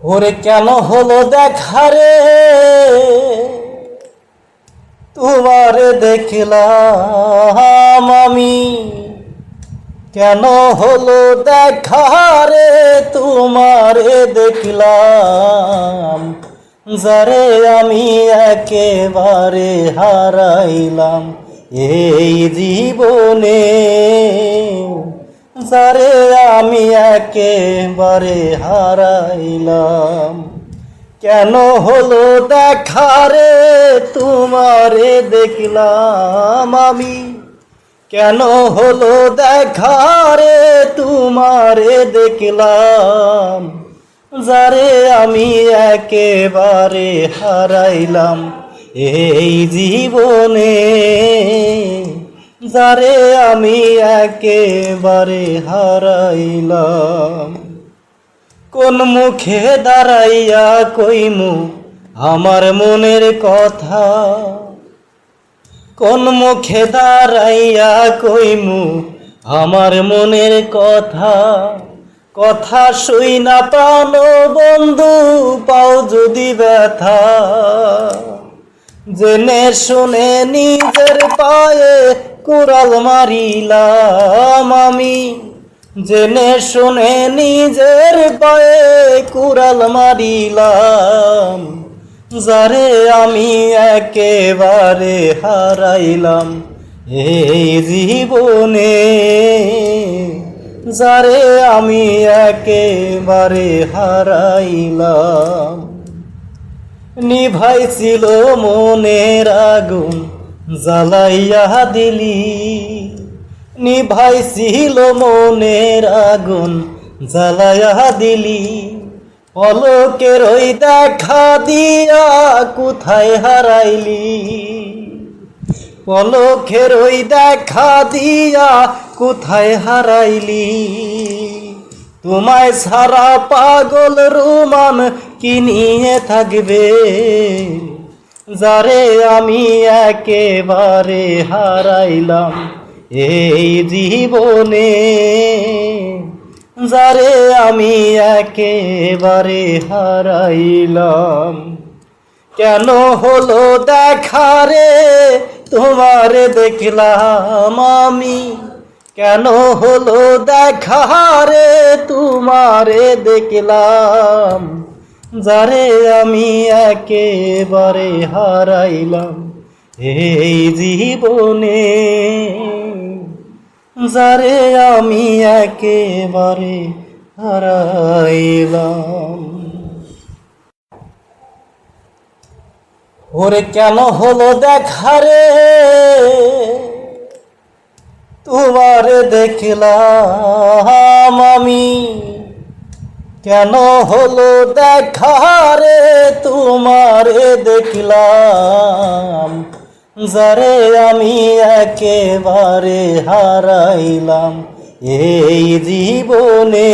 ওরে কেন হলো দেখা রে, তোমারে দেখলাম আমি। কেন হলো দেখা রে, তোমারে দেখলাম। যারে আমি একেবারে হারাইলাম এই জীবনে, যারে আমি একেবারে হারাইলাম। কেন হলো দেখা রে, তোমারে দেখলাম আমি। কেন হলো দেখা রে, তোমারে দেখলাম। যারে আমি একেবারে হারাইলাম এই জীবনে, যারে আমি একেবারে হারাইলাম। কোন মুখে দাঁড়াইয়া কইমু আমার মনের কথা, কোন মুখে দাঁড়াইয়া কইমু আমার মনের কথা। কথা শুই না প্রাণ বন্ধু, পাও যদি ব্যথা। জেনে শুনে নিজের পায়ে কুড়াল মারিলাম আমি। জেনে শুনে নিজের পায়ে কুড়াল মারিলাম। যারে আমি একেবারে হারাইলাম এই জীবনে, যারে আমি একেবারে হারাইলাম। নিভাইছিল মনের আগুন জ্বালাইয়া দিলি, নিভাইছিল মনের আগুন জ্বালাইয়া দিলি। পলকের ওই দেখা দিয়া কোথায় হারাইলি, পলকের ওই দেখা দিয়া কোথায় হারাইলি। তোমায় সারা পাগল রুমান কি নিয়ে থাকবে, যারে আমি একেবারে হারাইলাম এই জীবনে, যারে আমি একেবারে হারাইলাম। কেন হলো দেখা রে, তোমারে দেখলাম আমি। কেন হলো দেখা রে, তোমারে দেখলাম। যারে আমি একেবারে হারাইলাম এই জীবনে, যারে আমি একেবারে হারাইলাম। ওরে কেন হলো দেখা রে, তোমারে দেখলাম আমি। কেন হলো দেখা রে, তোমারে দেখলাম। যারে আমি একেবারে হারাইলাম এই জীবনে।